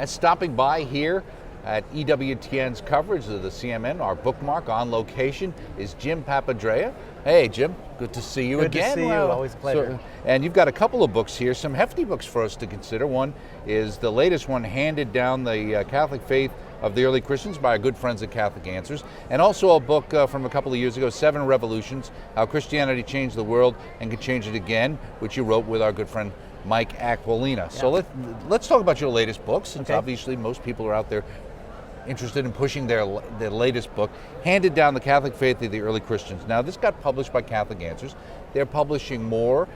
Stopping by here at EWTN's coverage of the CMN, our bookmark on location, is Jim Papadrea. Hey, Jim, good to see you again. Good to see you, always a pleasure. And you've got a couple of books here, some hefty books for us to consider. One is the latest one, Handed Down the Catholic Faith of the Early Christians by our good friends at Catholic Answers, and also a book from a couple of years ago, 7 Revolutions, How Christianity Changed the World and Can Change It Again, which you wrote with our good friend Mike Aquilina. Yeah. So let's talk about your latest book, since obviously most people are out there interested in pushing their latest book, Handed Down the Catholic Faith of the Early Christians. Now, this got published by Catholic Answers. They're publishing more.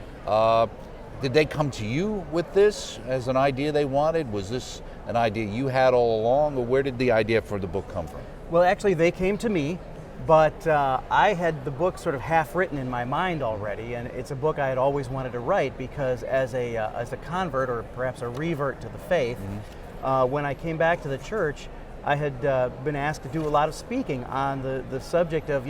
Did they come to you with this as an idea they wanted? Was this an idea you had all along, or where did the idea for the book come from? Well, actually, they came to me, but I had the book sort of half written in my mind already, and it's a book I had always wanted to write because as a convert, or perhaps a revert to the faith, when I came back to the church, I had been asked to do a lot of speaking on the subject of,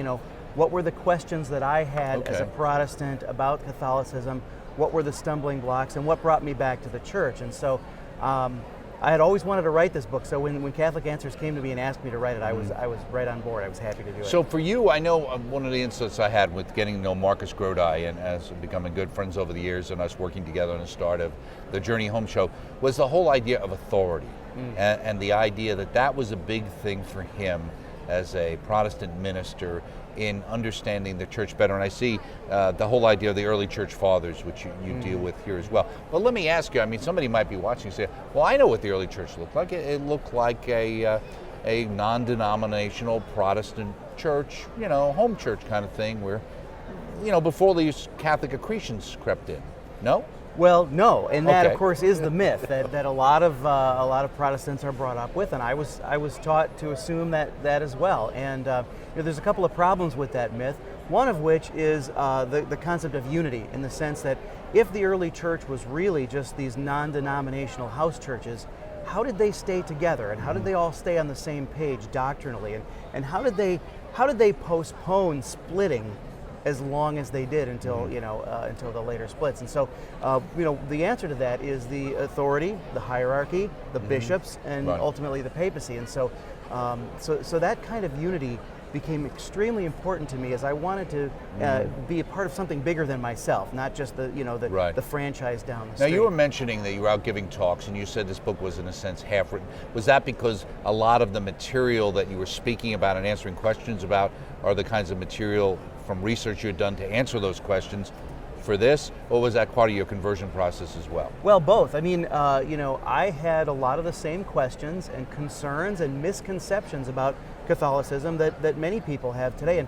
what were the questions that I had as a Protestant about Catholicism, what were the stumbling blocks, and what brought me back to the church. And so I had always wanted to write this book, so when Catholic Answers came to me and asked me to write it, I was right on board. I was happy to do it. So for you, I know one of the insights I had with getting to know Marcus Grodi and as becoming good friends over the years and us working together on the start of the Journey Home show was the whole idea of authority and the idea that was a big thing for him as a Protestant minister in understanding the church better. And I see the whole idea of the early church fathers, which you deal with here as well. But let me ask you, somebody might be watching and say, well, I know what the early church looked like. It looked like a non-denominational Protestant church, home church kind of thing where, before these Catholic accretions crept in. No? Well, no, and that of course is the myth that a lot of Protestants are brought up with, and I was taught to assume that as well. And there's a couple of problems with that myth. One of which is the concept of unity, in the sense that if the early church was really just these non-denominational house churches, how did they stay together, and how did they all stay on the same page doctrinally, and how did they postpone splitting as long as they did until the later splits? And so the answer to that is the authority, the hierarchy, the bishops, and ultimately the papacy. And so so that kind of unity became extremely important to me, as I wanted to be a part of something bigger than myself, not just the franchise down the street. Now, you were mentioning that you were out giving talks, and you said this book was in a sense half written. Was that because a lot of the material that you were speaking about and answering questions about are the kinds of material from research you had done to answer those questions for this, or was that part of your conversion process as well? Well, both. I had a lot of the same questions and concerns and misconceptions about Catholicism that many people have today. And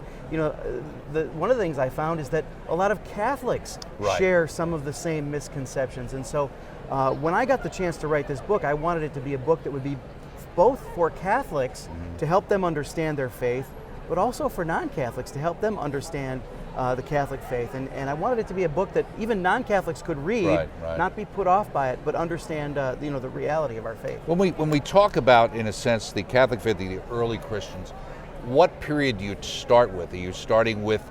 one of the things I found is that a lot of Catholics share some of the same misconceptions. And so when I got the chance to write this book, I wanted it to be a book that would be both for Catholics to help them understand their faith, but also for non-Catholics to help them understand the Catholic faith. And I wanted it to be a book that even non-Catholics could read, not be put off by it, but understand the reality of our faith. When we talk about, in a sense, the Catholic faith, the early Christians, what period do you start with? Are you starting with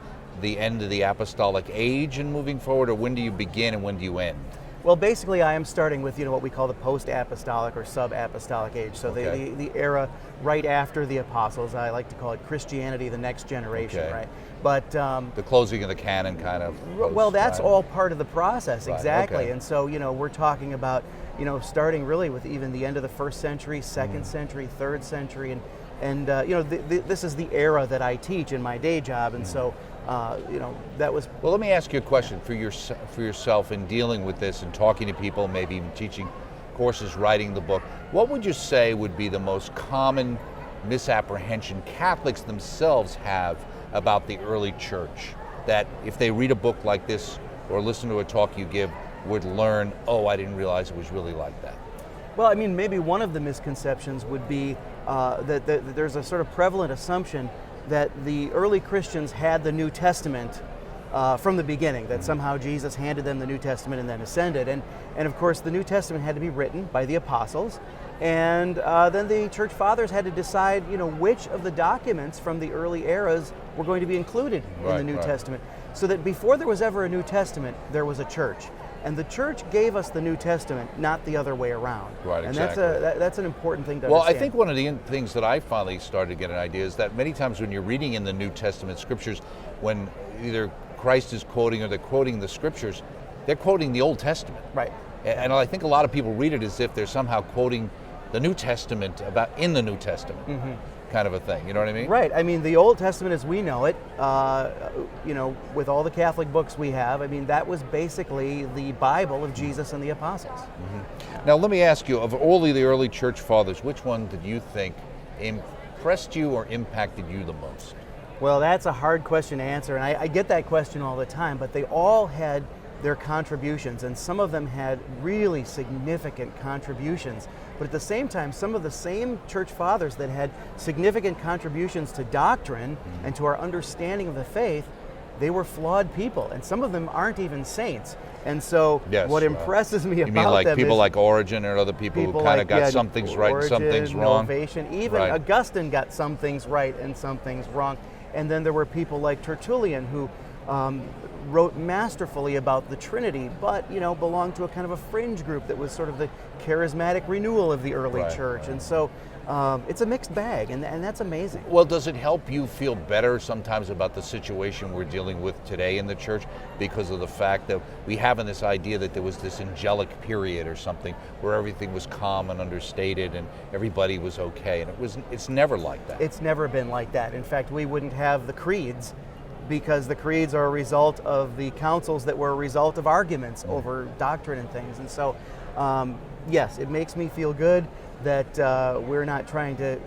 the end of the apostolic age and moving forward, or when do you begin and when do you end? Well, basically, I am starting with what we call the post-apostolic or sub-apostolic age. So the era right after the apostles. I like to call it Christianity, the next generation, right? But the closing of the canon, kind of. Well, that's all part of the process, exactly. And so we're talking about starting really with even the end of the 1st century, 2nd century, 3rd century, and this is the era that I teach in my day job, and so. That was. Well, let me ask you a question for yourself in dealing with this and talking to people, maybe even teaching courses, writing the book. What would you say would be the most common misapprehension Catholics themselves have about the early church, that if they read a book like this or listen to a talk you give would learn, oh, I didn't realize it was really like that? Well, maybe one of the misconceptions would be that there's a sort of prevalent assumption that the early Christians had the New Testament from the beginning, that somehow Jesus handed them the New Testament and then ascended. And of course, the New Testament had to be written by the apostles, and then the church fathers had to decide, which of the documents from the early eras were going to be included in the New Testament. So that before there was ever a New Testament, there was a church. And the church gave us the New Testament, not the other way around. Right, and exactly. that's an important thing to Well, understand. I think one of the things that I finally started to get an idea is that many times when you're reading in the New Testament scriptures, when either Christ is quoting or they're quoting the scriptures, they're quoting the Old Testament. Right. And I think a lot of people read it as if they're somehow quoting the New Testament in the New Testament, kind of a thing. You know what I mean? Right. I mean, the Old Testament as we know it, with all the Catholic books we have, I mean, that was basically the Bible of Jesus and the apostles. Now, let me ask you, of all of the early church fathers, which one did you think impressed you or impacted you the most? Well, that's a hard question to answer, and I get that question all the time, but they all had their contributions, and some of them had really significant contributions. But at the same time, some of the same church fathers that had significant contributions to doctrine and to our understanding of the faith, they were flawed people, and some of them aren't even saints. And so what impresses me about them you mean like them people is like Origen and other people who kind of got some things right, Origen, some things wrong? Novatian, even Augustine got some things right and some things wrong. And then there were people like Tertullian who wrote masterfully about the Trinity, but belonged to a kind of a fringe group that was sort of the charismatic renewal of the early church. And so it's a mixed bag, and that's amazing. Well, does it help you feel better sometimes about the situation we're dealing with today in the church because of the fact that we have in this idea that there was this angelic period or something where everything was calm and understated and everybody was okay, and it's never like that. It's never been like that. In fact, we wouldn't have the creeds, because the creeds are a result of the councils that were a result of arguments over doctrine and things. And so, yes, it makes me feel good that we're not trying to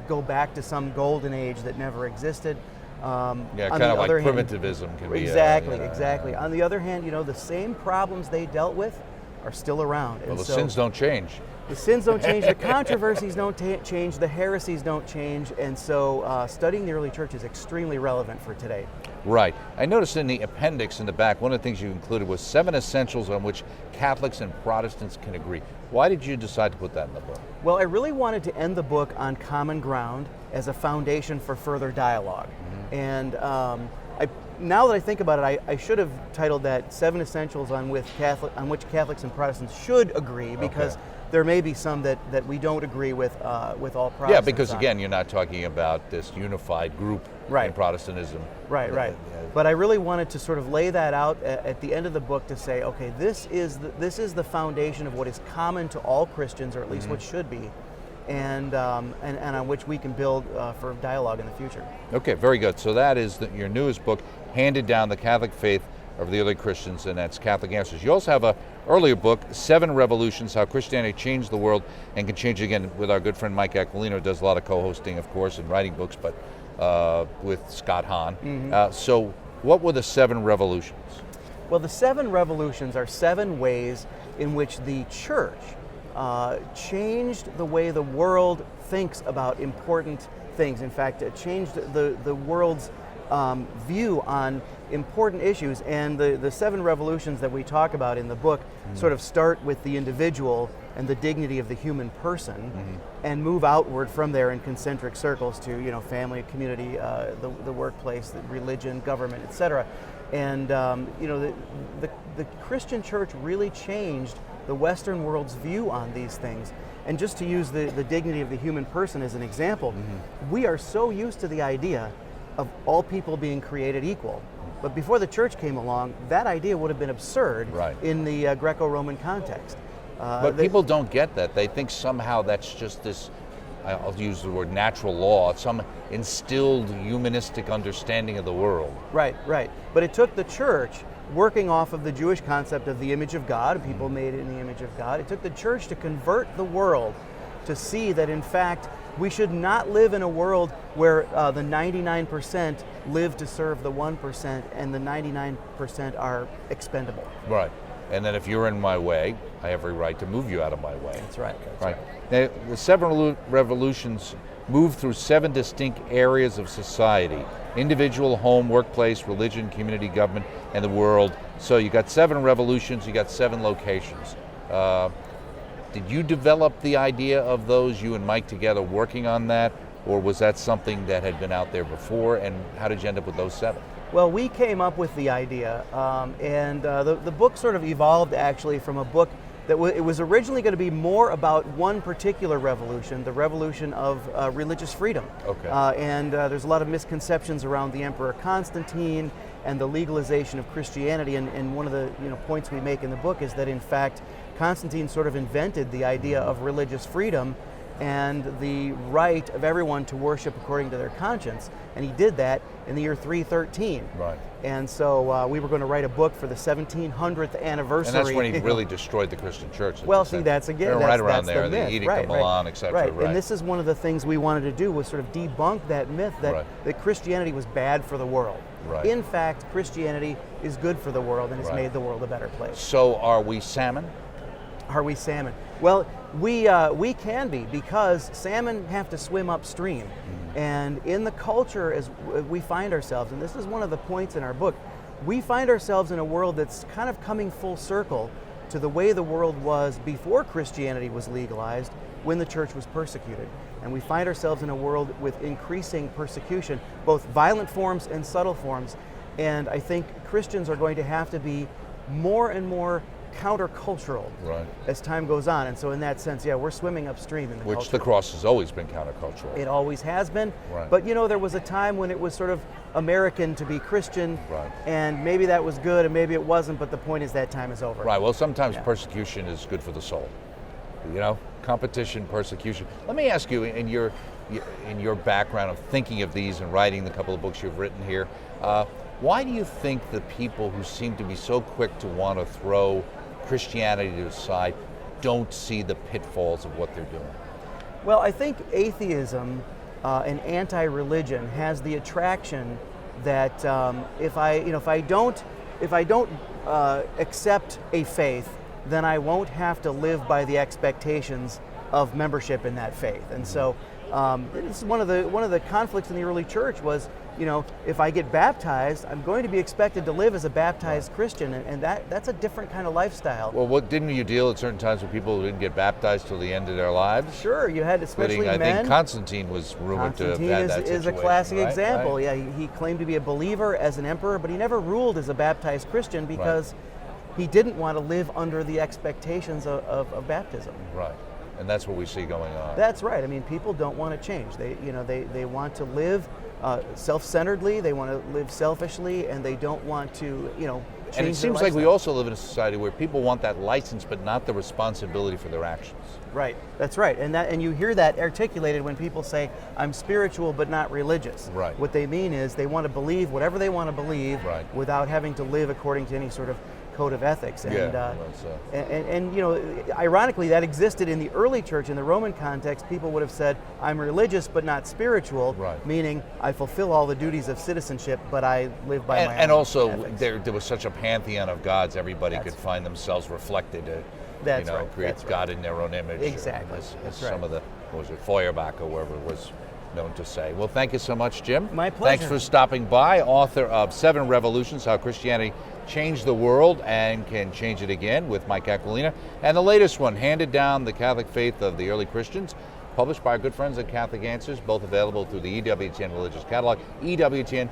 go back to some golden age that never existed. Kind of like primitivism can be. Exactly. On the other hand, the same problems they dealt with are still around. Well, the sins don't change. The sins don't change, the controversies don't change, the heresies don't change, and so studying the early church is extremely relevant for today. Right. I noticed in the appendix in the back, one of the things you included was 7 essentials on which Catholics and Protestants can agree. Why did you decide to put that in the book? Well, I really wanted to end the book on common ground as a foundation for further dialogue. And now that I think about it, I should have titled that 7 essentials on which Catholics and Protestants should agree, because there may be some that we don't agree with all Protestants. Yeah, because again, you're not talking about this unified group in Protestantism. Right. But I really wanted to sort of lay that out at the end of the book to say, okay, this is the foundation of what is common to all Christians, or at least what should be, and on which we can build for dialogue in the future. Okay, very good. So that is your newest book, Handed Down: The Catholic Faith of the Early Christians, and that's Catholic Answers. You also have a earlier book, 7 Revolutions: How Christianity Changed the World and Can Change It Again, with our good friend Mike Aquilino, does a lot of co-hosting, of course, and writing books, but with Scott Hahn. So what were the 7 revolutions? Well, the 7 revolutions are 7 ways in which the church changed the way the world thinks about important things. In fact, it changed the world's view on important issues. And the 7 revolutions that we talk about in the book sort of start with the individual and the dignity of the human person, and move outward from there in concentric circles to family, community, the workplace, the religion, government, etc. And the Christian church really changed the Western world's view on these things. And just to use the dignity of the human person as an example, we are so used to the idea of all people being created equal. But before the church came along, that idea would have been absurd in the Greco-Roman context. But people don't get that. They think somehow that's just this, I'll use the word natural law, some instilled humanistic understanding of the world. Right. But it took the church, working off of the Jewish concept of the image of God, people made in the image of God, it took the church to convert the world to see that in fact we should not live in a world where the 99% live to serve the 1% and the 99% are expendable. Right. And then if you're in my way, I have every right to move you out of my way. That's right. Now, the 7 revolutions move through 7 distinct areas of society: individual, home, workplace, religion, community, government, and the world. So you got 7 revolutions, you got 7 locations. Did you develop the idea of those, you and Mike together working on that? or was that something that had been out there before, and how did you end up with those 7? Well, we came up with the idea, and the book sort of evolved actually from a book that it was originally going to be more about one particular revolution, the revolution of religious freedom. Okay. And there's a lot of misconceptions around the Emperor Constantine and the legalization of Christianity. And one of the points we make in the book is that in fact Constantine sort of invented the idea of religious freedom and the right of everyone to worship according to their conscience. And he did that in the year 313. Right. And so we were going to write a book for the 1700th anniversary. And that's when he really destroyed the Christian church. Well, see, that's again, right around that's there, the Edict of Milan, etc. Right. And this is one of the things we wanted to do, was sort of debunk that myth that Christianity was bad for the world. Right. In fact, Christianity is good for the world and has made the world a better place. So are we salmon? Are we salmon? Well, we can be, because salmon have to swim upstream. And in the culture as we find ourselves, and this is one of the points in our book, we find ourselves in a world that's kind of coming full circle to the way the world was before Christianity was legalized, when the church was persecuted. And we find ourselves in a world with increasing persecution, both violent forms and subtle forms. And I think Christians are going to have to be more and more countercultural as time goes on. And so in that sense, we're swimming upstream in the culture. Which the cross has always been countercultural. It always has been. Right. But there was a time when it was sort of American to be Christian, right. and maybe that was good and maybe it wasn't, but the point is that time is over. Right, well sometimes persecution is good for the soul. Competition, persecution. Let me ask you, in your background of thinking of these and writing the couple of books you've written here, why do you think the people who seem to be so quick to want to throw Christianity to the side don't see the pitfalls of what they're doing? Well, I think atheism and anti-religion has the attraction that if I don't accept a faith, then I won't have to live by the expectations of membership in that faith. And so this is one of the conflicts in the early church was, if I get baptized, I'm going to be expected to live as a baptized Christian, and that's a different kind of lifestyle. Well, didn't you deal at certain times with people who didn't get baptized till the end of their lives? Sure, you had especially men. I think Constantine was rumored to have had that situation. Is a classic example. Right? Yeah, he claimed to be a believer as an emperor, but he never ruled as a baptized Christian because he didn't want to live under the expectations of baptism. Right. And that's what we see going on. That's right. I mean, people don't want to change. They want to live self-centeredly. They want to live selfishly, and they don't want to change. And it seems like we also live in a society where people want that license, but not the responsibility for their actions. Right. That's right. And you hear that articulated when people say, "I'm spiritual but not religious." Right. What they mean is they want to believe whatever they want to believe, without having to live according to any sort of code of ethics. And, ironically, that existed in the early church. In the Roman context, people would have said, "I'm religious but not spiritual," meaning I fulfill all the duties of citizenship, but I live by my own And also, ethics. there was such a pantheon of gods, everybody could find themselves reflected. Create God in their own image. Exactly. As some of the, Feuerbach or whoever was known to say. Well, thank you so much, Jim. My pleasure. Thanks for stopping by. Author of 7 Revolutions, How Christianity Changed the World and Can Change It Again, with Mike Aquilina. And the latest one, Handed Down, the Catholic Faith of the Early Christians, published by our good friends at Catholic Answers, both available through the EWTN Religious Catalog, EWTNRC.com.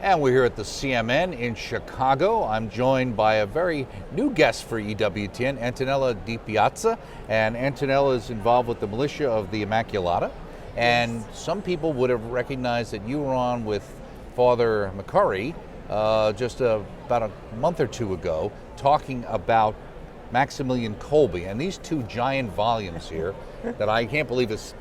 And we're here at the CMN in Chicago. I'm joined by a very new guest for EWTN, Antonella Di Piazza. And Antonella is involved with the militia of the Immaculata. And some people would have recognized that you were on with Father McCurry just about a month or two ago, talking about Maximillam Kolbe. And these 2 giant volumes here that I can't believe is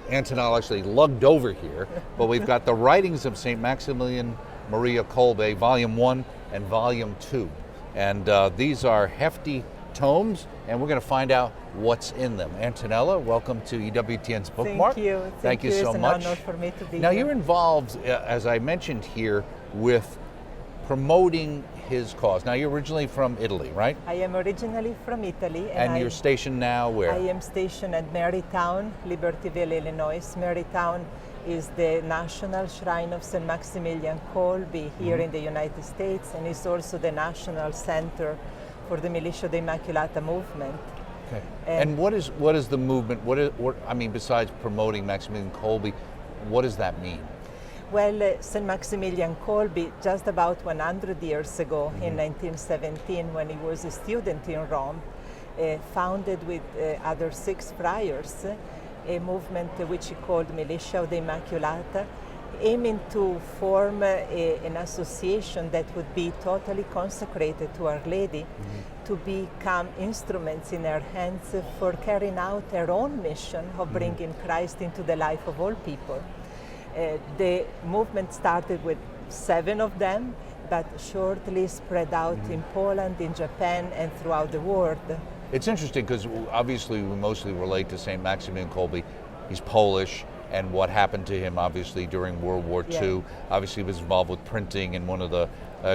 Antonella actually lugged over here, but we've got the writings of St. Maximilian Maria Kolbe, Volume 1 and Volume 2. And these are hefty tomes, and we're going to find out what's in them. Antonella, welcome to EWTN's Bookmark. Thank you. Thank you so much. It's an honor for me to be now, here. you're involved, as I mentioned here, with promoting his cause. Now, you're originally from Italy, right? I am originally from Italy. And you're stationed now where? I am stationed at Marytown, Libertyville, Illinois. Marytown is the National Shrine of St. Maximilian Kolbe here in the United States, and is also the national center for the Militia de Immaculata movement. Okay. And what is the movement? What I mean, besides promoting Maximillian Kolbe, what does that mean? Well, St. Maximilian Kolbe, just about 100 years ago, in 1917, when he was a student in Rome, founded with other 6 friars a movement which he called Militia of the Immaculata, aiming to form an association that would be totally consecrated to Our Lady, to become instruments in her hands for carrying out her own mission of bringing Christ into the life of all people. The movement started with 7 of them, but shortly spread out in Poland, in Japan, and throughout the world. It's interesting because obviously we mostly relate to St. Maximilian Kolbe. He's Polish, and what happened to him obviously during World War II. Obviously he was involved with printing and one of the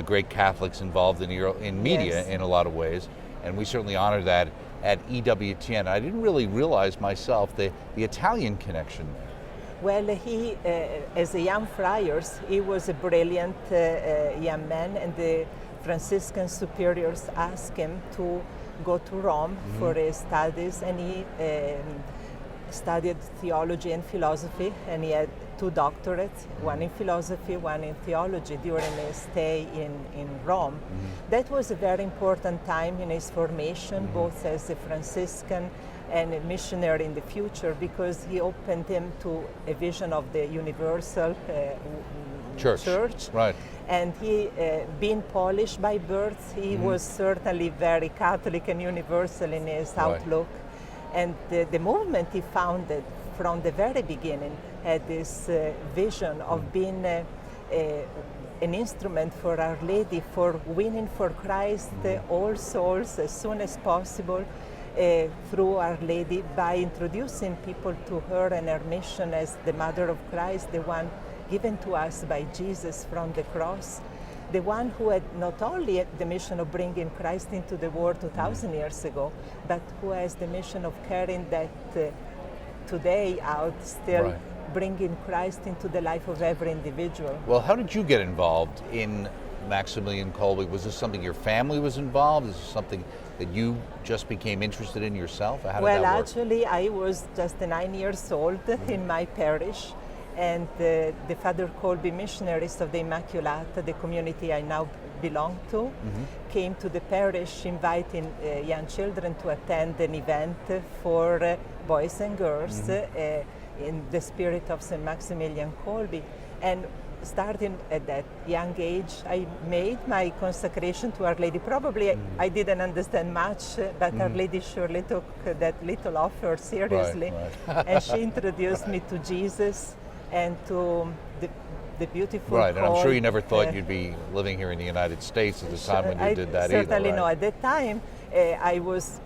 great Catholics involved in media in a lot of ways, and we certainly honor that at EWTN. I didn't really realize myself the Italian connection there. Well, he, as a young friar, he was a brilliant young man, and the Franciscan superiors asked him to go to Rome for his studies, and he studied theology and philosophy, and he had 2 doctorates, one in philosophy, one in theology, during his stay in Rome. That was a very important time in his formation, both as a Franciscan and a missionary in the future, because he opened him to a vision of the universal church. Right. And he, being Polish by birth, he was certainly very Catholic and universal in his outlook. And the movement he founded from the very beginning had this vision of being an instrument for Our Lady, for winning for Christ all souls as soon as possible, through Our Lady, by introducing people to her and her mission as the Mother of Christ, the one given to us by Jesus from the cross, the one who had not only the mission of bringing Christ into the world 2,000 years ago, but who has the mission of carrying that today out, still bringing Christ into the life of every individual. Well, how did you get involved in Maximillian Kolbe? Was this something your family was involved? Is this something that you just became interested in yourself? How did that work? Actually, I was just 9 years old in my parish, and the Father Kolbe missionaries of the Immaculata, the community I now belong to, came to the parish inviting young children to attend an event for boys and girls in the spirit of St. Maximilian Kolbe. And starting at that young age, I made my consecration to Our Lady. Probably I didn't understand much, but Our Lady surely took that little offer seriously. And she introduced me to Jesus and to the beautiful and I'm sure you never thought call, you'd be living here in the United States at the time when you did that certainly either, no. At that time, I was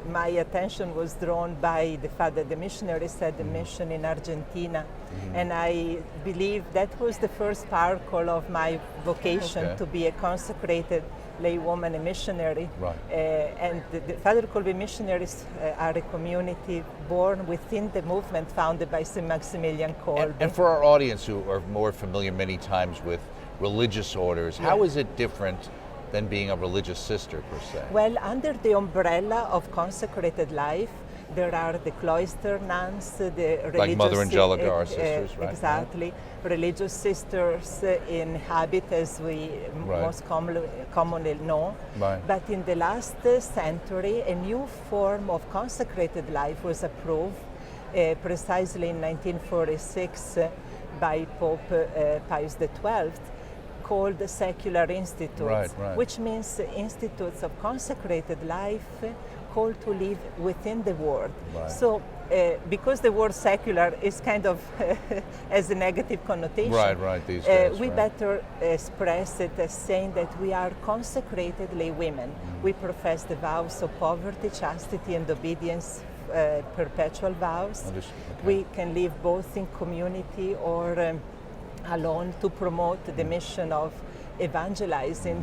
my attention was drawn by the fact that the missionaries had a mission in Argentina, and I believe that was the first sparkle of my vocation to be a consecrated laywoman, a missionary. And the Father Kolbe missionaries are a community born within the movement founded by St. Maximilian Kolbe. And for our audience who are more familiar many times with religious orders, how is it different than being a religious sister per se? Well, under the umbrella of consecrated life, there are the cloister nuns, the religious... Like Mother Angelica, our sisters, right? Exactly. Religious sisters in habit, as we most commonly know. But in the last century, a new form of consecrated life was approved, precisely in 1946 by Pope Pius XII, called the secular institutes, which means institutes of consecrated life called to live within the world. So because the word secular is kind of has a negative connotation, these days, we better express it as saying that we are consecrated lay women. We profess the vows of poverty, chastity, and obedience, perpetual vows. We can live both in community or alone to promote the mission of evangelizing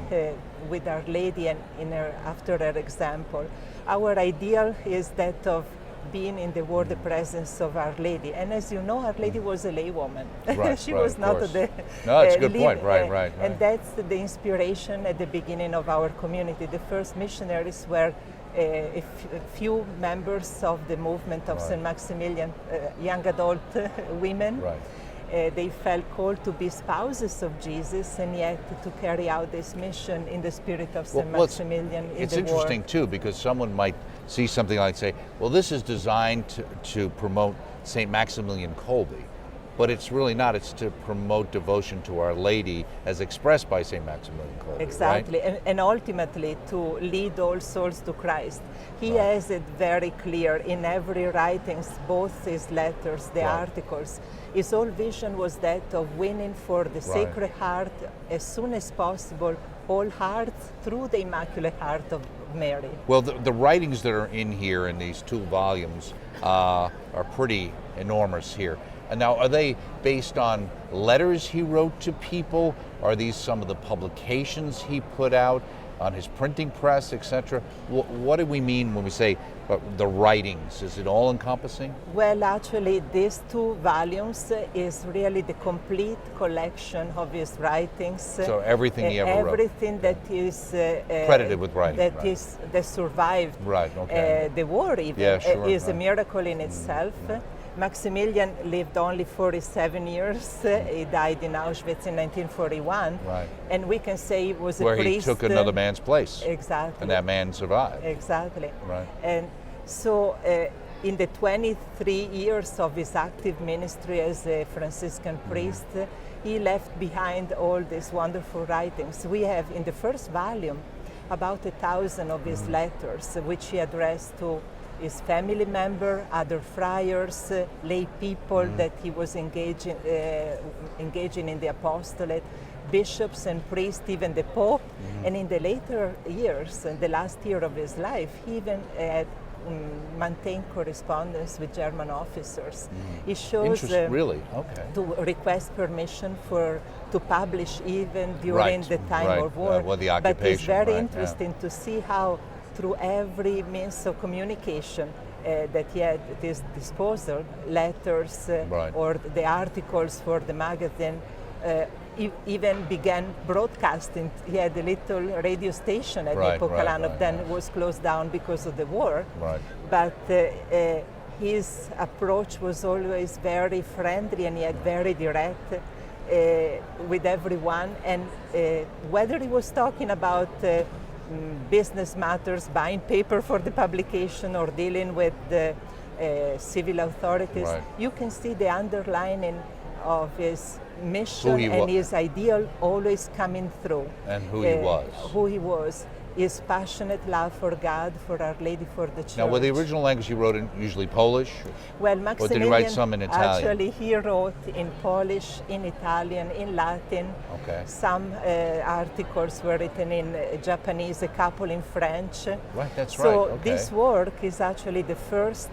with Our Lady and after her example. Our ideal is that of being in the world the presence of Our Lady. And as you know, Our Lady was a laywoman. She was not the... No, that's a good point. Right. And that's the inspiration at the beginning of our community. The first missionaries were a few members of the movement of St. Maximilian, young adult women. They felt called to be spouses of Jesus and yet to carry out this mission in the spirit of St. Maximilian in the war. It's interesting too, because someone might see something like, say, well, this is designed to promote St. Maximilian Kolbe. But it's really not. It's to promote devotion to Our Lady as expressed by St. Maximilian Kolbe. Exactly, right? and ultimately to lead all souls to Christ. He has it very clear in every writings, both his letters, the articles. His whole vision was that of winning for the Sacred Heart as soon as possible all hearts through the Immaculate Heart of Mary. Well, the writings that are in here in these 2 volumes are pretty enormous here. And now, are they based on letters he wrote to people? Are these some of the publications he put out on his printing press, etc.? What do we mean when we say the writings? Is it all encompassing? Well, actually, these 2 volumes is really the complete collection of his writings. So everything he ever wrote. Everything that is credited with writing. That survived the war even is a miracle in itself. Maximilian lived only 47 years. He died in Auschwitz in 1941. And we can say he was a priest. Where he took another man's place. Exactly. And that man survived. Exactly. And so in the 23 years of his active ministry as a Franciscan priest, he left behind all these wonderful writings. We have in the first volume about 1,000 of his letters, which he addressed to his family member, other friars, lay people that he was engaging in the apostolate, bishops and priests, even the Pope. And in the later years, in the last year of his life, he even had maintained correspondence with German officers. He shows really to request permission to publish even during the time of war. The occupation. But it's very interesting to see how through every means of communication that he had at his disposal, letters or the articles for the magazine, he even began broadcasting. He had a little radio station at Epocalano, then was closed down because of the war. But his approach was always very friendly and yet very direct with everyone. And whether he was talking about business matters, buying paper for the publication or dealing with the civil authorities, you can see the underlining of his mission and his ideal always coming through. And who he was. Who he was. His passionate love for God, for Our Lady, for the Church. Now, were the original language he wrote in usually Polish? Well, Maximilian, or did he write some in Italian? Actually, he wrote in Polish, in Italian, in Latin. Some articles were written in Japanese, a couple in French. That's so this work is actually the first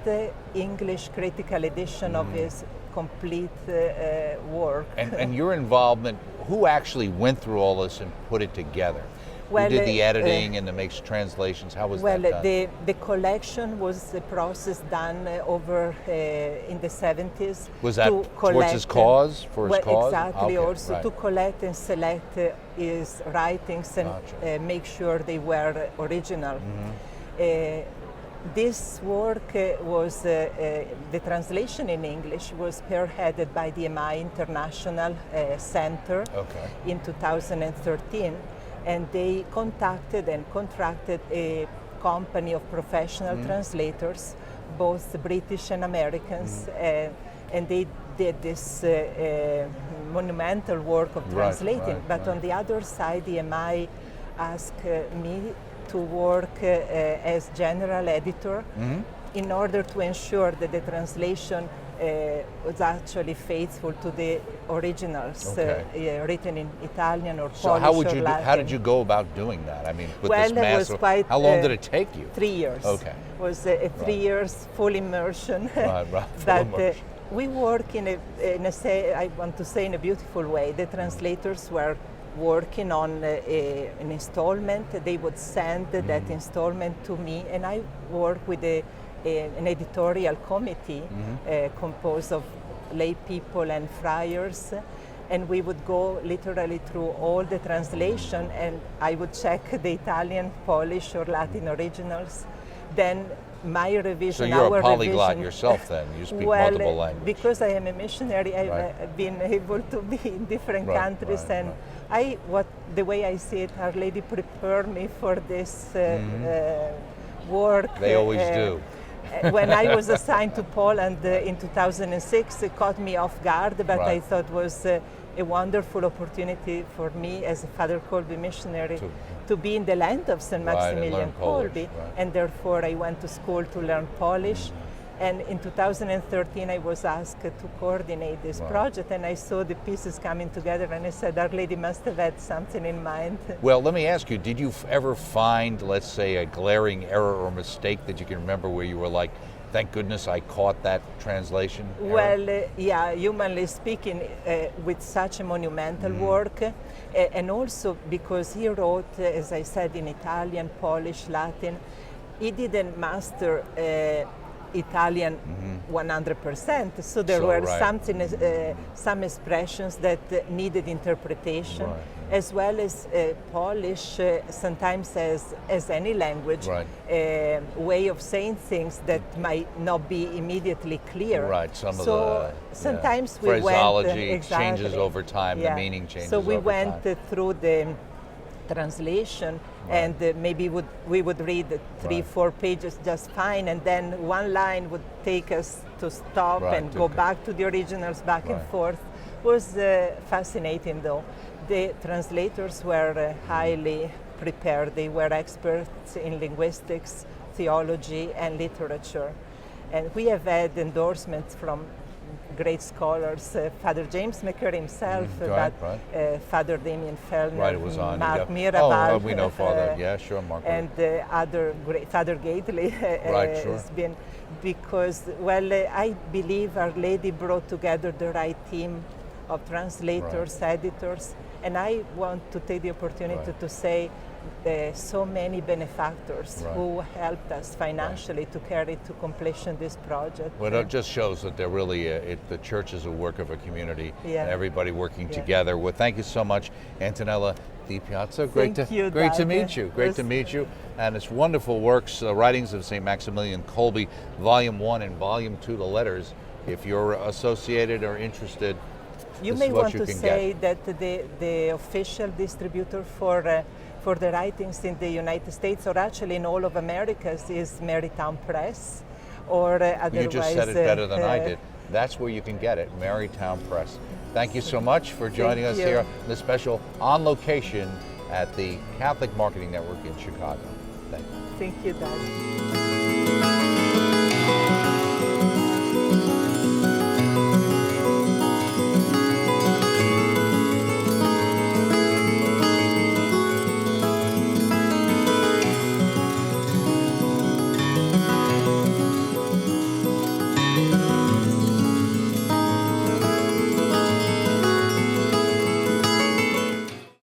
English critical edition of his complete work. And your involvement, who actually went through all this and put it together? Well, who did the editing and the makes translations? How was that done? The collection was a process done over in the 70s. Was that towards his cause? For his cause? Exactly. Also to collect and select his writings and make sure they were original. This work was, the translation in English was spearheaded by the MI International Center in 2013. And they contacted and contracted a company of professional translators, both British and Americans, and they did this monumental work of translating. But on the other side, the MI asked me to work as general editor in order to ensure that the translation was actually faithful to the originals written in Italian or Polish or Latin. How did you go about doing that? I mean, with this massive, how long did it take you? 3 years. It was a 3 years full immersion. But we work in I want to say in a beautiful way. The translators were working on an installment. They would send that installment to me, and I work with an editorial committee composed of lay people and friars, and we would go literally through all the translation, and I would check the Italian, Polish or Latin originals, then my revision, So you're our a polyglot revision, yourself then, you speak well, multiple languages. because I am a missionary, I've Right. been able to be in different Right, countries, right, and the way I see it, Our Lady prepared me for this work. They always do. When I was assigned to Poland in 2006, it caught me off guard, but Right. I thought was a wonderful opportunity for me as a Father Kolbe missionary to be in the land of St. Right, and Maximillam learn Polish, Kolbe, right. and therefore I went to school to learn Polish. And in 2013, I was asked to coordinate this Wow. project, and I saw the pieces coming together, and I said, Our Lady must have had something in mind. Well, let me ask you, did you ever find, let's say, a glaring error or mistake that you can remember where you were like, thank goodness I caught that translation error? Well, yeah, humanly speaking, with such a monumental work, and also because he wrote, as I said, in Italian, Polish, Latin, he didn't master Italian 100%, so there were right. some expressions that needed interpretation, Right. as well as Polish sometimes as any language, Right. a way of saying things that might not be immediately clear. Right, some of so the sometimes we phraseology went changes over time, Yeah. the meaning changes So we over went time. through the translation, and maybe we would read three, Right. 4 pages just fine, and then one line would take us to stop Right, and to go go- back to the originals, back and Right. forth. Was fascinating though. The translators were highly prepared. They were experts in linguistics, theology, and literature. And we have had endorsements from great scholars, Father James McCurry himself, Right, Father Damien Fellner, Right, it was on. Mark yeah. Mirabal. Oh, we know Father. Yeah, sure, Mark. And other great, Father Gately Right, sure. has been, because, well, I believe Our Lady brought together the right team of translators, editors, and I want to take the opportunity Right. to say so many benefactors Right. who helped us financially to carry to completion this project. Well, it just shows that they're really, the church is a work of a community, Yeah. and everybody working Yeah. together. Well, thank you so much, Antonella Di Piazza. Great Thank you, great to Doug. meet you. Great to Yes. meet you. And it's wonderful works, Writings of St. Maximilian Kolbe, Volume 1 and Volume 2, the letters. If you're associated or interested, You this may is what want you to can say get. that the official distributor for the writings in the United States, or actually in all of Americas, is Marytown Press, or otherwise. You just said it better than I did. That's where you can get it, Marytown Press. Thank you so much for joining us you. here on this special On Location at the Catholic Marketing Network in Chicago. Thank you. Thank you, Doug.